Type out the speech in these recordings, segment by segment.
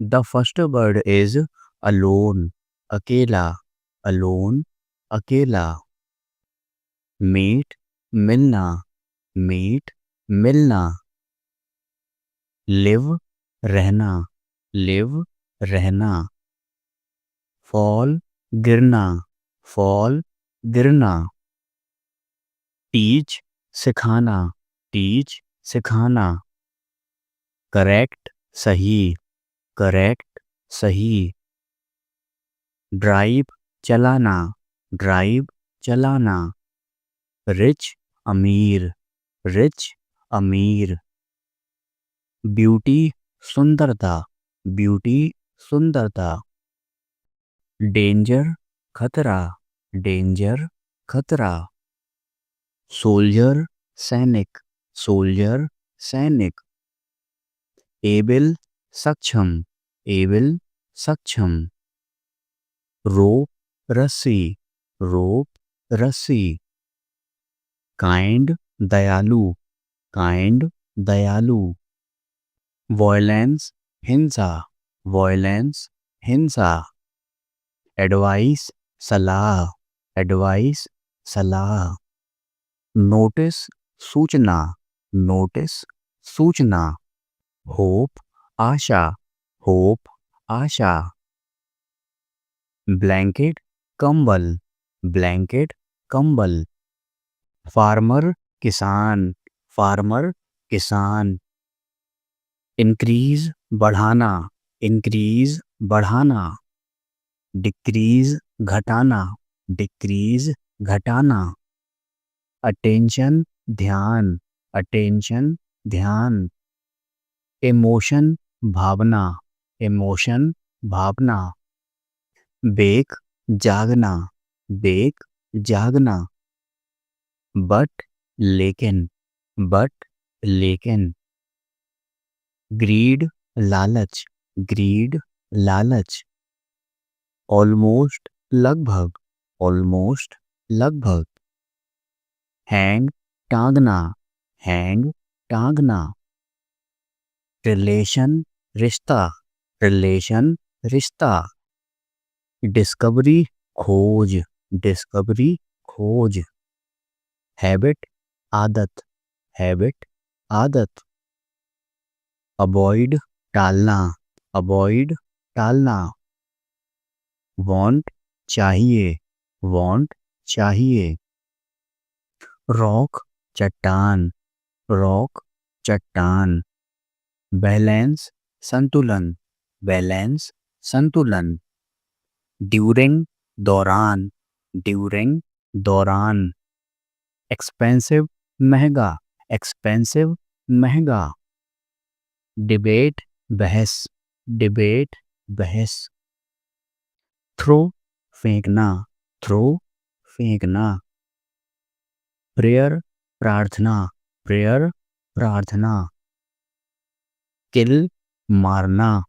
The first word is alone, अकेला, alone, अकेला। Meet, मिलना, मीट, मिलना। लिव, रहना, लिव, रहना। फॉल, गिरना, फॉल, गिरना। टीच, सिखाना, टीच, सिखाना। करेक्ट, सही, करेक्ट, सही। ड्राइव, चलाना, ड्राइव, चलाना। रिच, अमीर, रिच, अमीर। ब्यूटी, सुंदरता, ब्यूटी, सुंदरता। डेंजर, खतरा, डेंजर, खतरा। सोल्जर, सैनिक, सोल्जर, सैनिक। एबल, सक्षम, एबल, सक्षम। रोप, रस्सी, रोप, रस्सी। काइंड, दयालु, काइंड, दयालु। वॉयलेंस, हिंसा, वॉयलेंस, हिंसा। एडवाइस, सलाह, एडवाइस, सलाह। नोटिस, सूचना, नोटिस, सूचना। होप, आशा, होप, आशा। ब्लैंकेट, कंबल, ब्लैंकेट, कंबल। फार्मर, किसान, फार्मर, किसान। इंक्रीज, बढ़ाना, इंक्रीज, बढ़ाना। डिक्रीज, घटाना, डिक्रीज, घटाना। अटेंशन, ध्यान, अटेंशन, ध्यान। इमोशन, भावना, इमोशन, भावना। बेक, जागना, बेक, जागना। बट, लेकिन, बट, लेकिन। ग्रीड, लालच, ग्रीड, लालच। ऑलमोस्ट, लगभग, ऑलमोस्ट, लगभग। हैंग, टांगना, हैंग, टांगना। रिलेशन, रिश्ता, रिलेशन, रिश्ता। डिस्कवरी, खोज, डिस्कवरी, खोज। हैबिट, आदत, हैबिट, आदत। अवॉइड, टालना, अवॉइड, टालना। वांट, चाहिए, वांट, चाहिए। रॉक, चट्टान, रॉक, चट्टान। बैलेंस, संतुलन, बैलेंस, संतुलन। ड्यूरिंग, दौरान, ड्यूरिंग, दौरान। एक्सपेंसिव, महंगा, एक्सपेंसिव, महंगा। डिबेट, बहस, डिबेट, बहस। थ्रो, फेंकना, थ्रो, फेंकना। प्रेयर, प्रार्थना, प्रेयर, प्रार्थना। किल, मारना,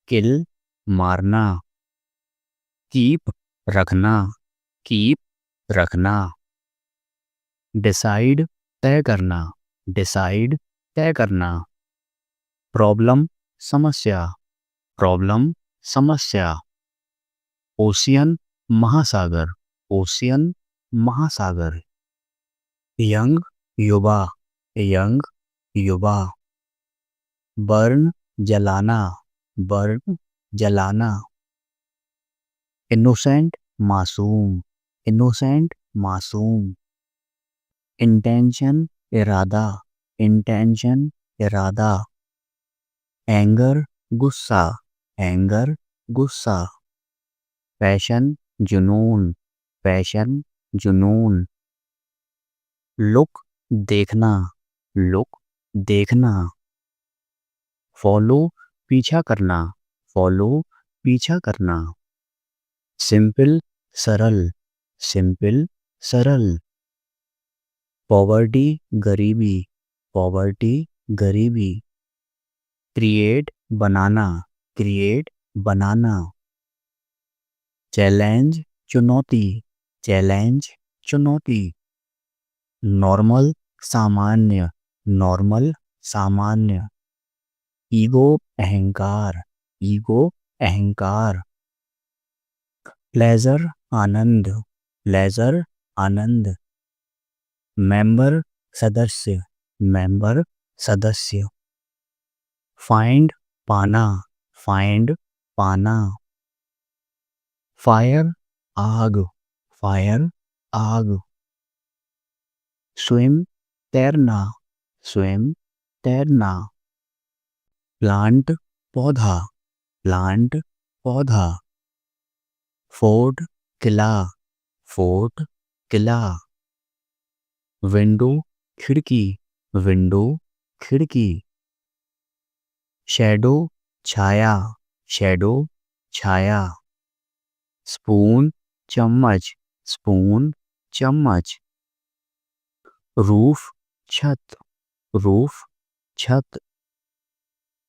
किल, मारना। कीप, रखना, कीप, रखना। डिसाइड, तय करना, डिसाइड, तय करना। प्रॉब्लम, समस्या, प्रॉब्लम, समस्या। ओशियन, महासागर, ओशियन, महासागर। यंग, युवा, यंग, युवा। बर्न, जलाना, बर्न, जलाना। इनोसेंट, मासूम, इनोसेंट, मासूम। इंटेंशन, इरादा, इंटेंशन, इरादा। एंगर, गुस्सा, एंगर, गुस्सा। पैशन, जुनून, पैशन, जुनून। लुक, देखना, लुक, देखना। फॉलो, पीछा करना, फॉलो, पीछा करना। सिंपल, सरल, सिंपल, सरल। पॉवर्टी, गरीबी, पॉवर्टी, गरीबी। क्रिएट, बनाना, क्रिएट, बनाना। चैलेंज, चुनौती, चैलेंज, चुनौती। नॉर्मल, सामान्य, नॉर्मल, सामान्य। ईगो, अहंकार, ईगो अहंकार। प्लेजर आनंद, प्लेजर आनंद। मेंबर सदस्य, मेंबर सदस्य। फाइंड पाना, फाइंड पाना। फायर आग, फायर आग। स्विम तैरना, स्विम तैरना। प्लांट पौधा, प्लांट पौधा। फोर्ट किला, फोर्ट किला। विंडो खिड़की, विंडो खिड़की। शैडो छाया, शैडो छाया। स्पून चम्मच, स्पून चम्मच। रूफ छत, रूफ छत।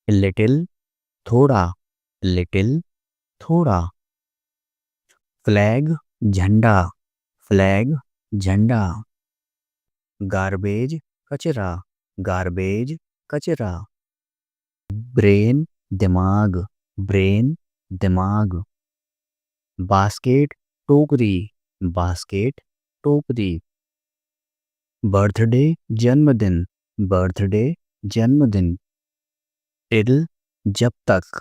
लिटिल थोड़ा, लिटिल थोड़ा। फ्लैग झंडा, फ्लैग झंडा। गार्बेज कचरा, गार्बेज कचरा। ब्रेन दिमाग, ब्रेन दिमाग। बास्केट टोकरी, बास्केट टोकरी। बर्थडे जन्मदिन, बर्थडे जन्मदिन। टिल जब तक,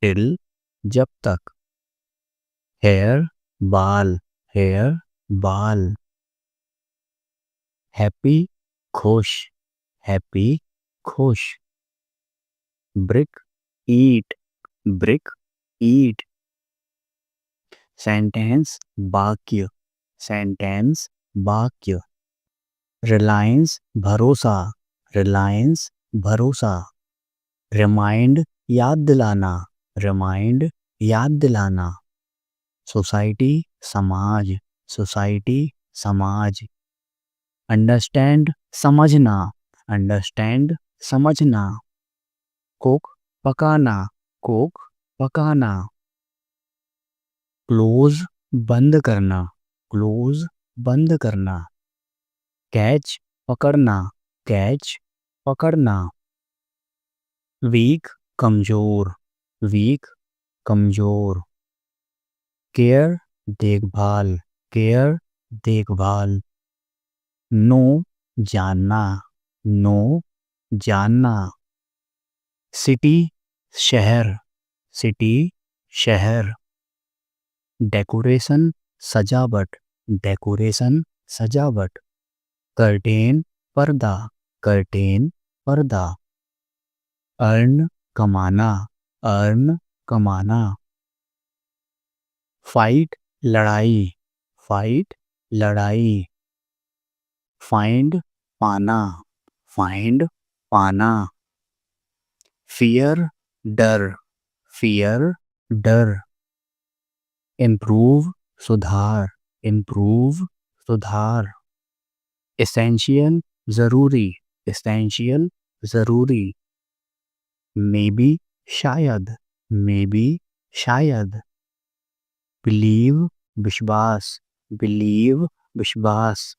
टिल जब तक। हेयर बाल, हेयर बाल। हैप्पी खुश, हैप्पी खुश। ब्रिक ईट, ब्रिक ईट। सेंटेंस वाक्य, सेंटेंस वाक्य। रिलायंस भरोसा, रिलायंस भरोसा। रिमाइंड याद दिलाना, रिमाइंड याद दिलाना। सोसाइटी समाज, सोसाइटी समाज। अंडरस्टैंड समझना, अंडरस्टैंड समझना। कुक पकाना, कुक पकाना। क्लोज बंद करना, क्लोज बंद करना। कैच पकड़ना, कैच पकड़ना। वीक कमजोर, वीक कमजोर। केयर देखभाल, केयर देखभाल। नो जानना, नो जानना। सिटी शहर, सिटी शहर। डेकोरेशन सजावट, डेकोरेशन सजावट। कर्टेन पर्दा, कर्टेन पर्दा। अर्न कमाना, अर्न कमाना। फाइट लड़ाई, फाइट लड़ाई। फाइंड पाना, फाइंड पाना। फियर डर, फियर डर। इम्प्रूव सुधार, इम्प्रूव सुधार। एसेंशियल जरूरी, एसेंशियल जरूरी। मे बी शायद, मे बी शायद। बिलीव विश्वास, बिलीव विश्वास।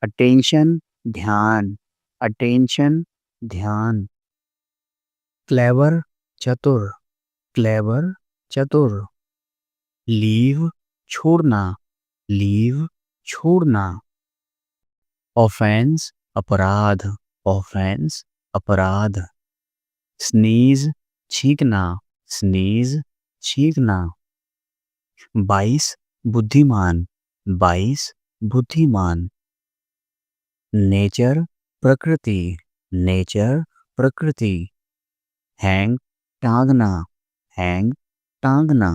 अटेंशन ध्यान, अटेंशन ध्यान। क्लेवर चतुर, क्लेवर चतुर। लीव छोड़ना, लीव छोड़ना। ऑफेंस अपराध, ऑफेंस अपराध। स्नीज छींकना, स्नीज छींकना। 22 बुद्धिमान, 22 बुद्धिमान। नेचर प्रकृति, नेचर प्रकृति। हैंग टांगना, हैंग टांगना।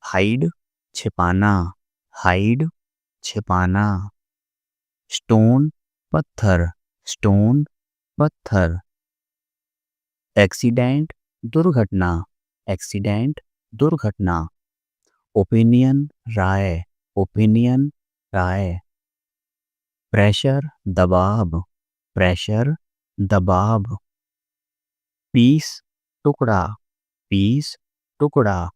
हाइड छिपाना, हाइड छिपाना। स्टोन पत्थर, स्टोन पत्थर। एक्सीडेंट दुर्घटना, एक्सीडेंट दुर्घटना। ओपिनियन राय, ओपिनियन राय। प्रेशर दबाव, प्रेशर दबाव। पीस टुकड़ा, पीस टुकड़ा।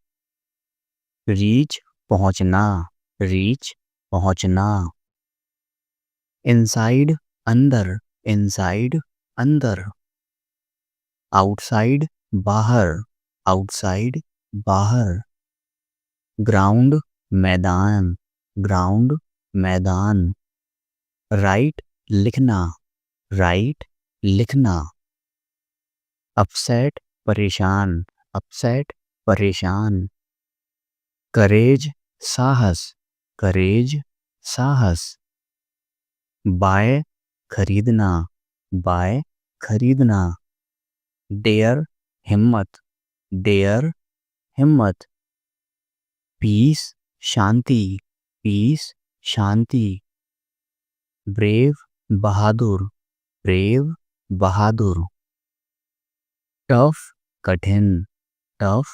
रीच पहुंचना, रीच पहुंचना। इनसाइड अंदर, इनसाइड अंदर। आउटसाइड बाहर, आउटसाइड बाहर, ग्राउंड मैदान, ग्राउंड मैदान, राइट लिखना, राइट लिखना, अपसेट परेशान, अपसेट परेशान, करेज साहस, करेज साहस, बाय खरीदना, बाय खरीदना, डेयर हिम्मत, डेयर हिम्मत, पीस शांति, पीस शांति, ब्रेव बहादुर, ब्रेव बहादुर, टफ कठिन, टफ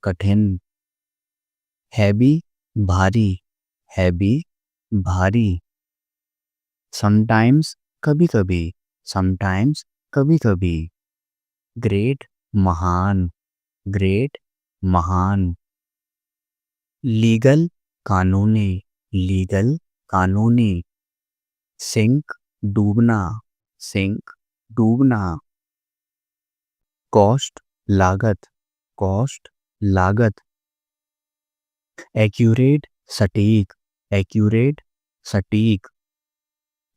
कठिन, हैवी भारी, हैवी भारी, समटाइम्स कभी कभी, समटाइम्स कभी कभी, ग्रेट महान, ग्रेट महान, लीगल कानूनी, लीगल कानूनी, सिंक डूबना, सिंक डूबना, कॉस्ट लागत, कॉस्ट लागत, एक्यूरेट सटीक, एक्यूरेट सटीक,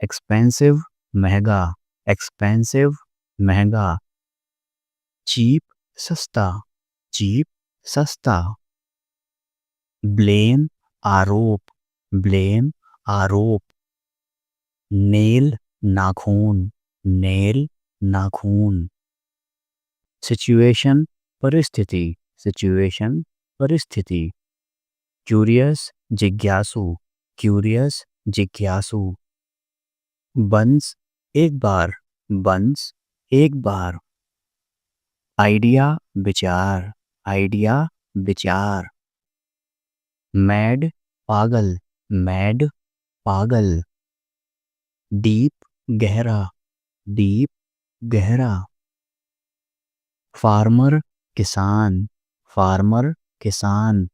एक्सपेंसिव महंगा, एक्सपेंसिव महंगा, चीप सस्ता, चीप सस्ता, ब्लेम आरोप, ब्लेम आरोप, नेल नाखून, नेल नाखून, सिचुएशन परिस्थिति, सिचुएशन परिस्थिति, क्यूरियस जिज्ञासु, क्यूरियस जिज्ञासु, बंस एक बार, बंस एक बार, आइडिया विचार, आइडिया विचार, मैड पागल, मैड पागल, डीप गहरा, डीप गहरा, फार्मर किसान, फार्मर किसान,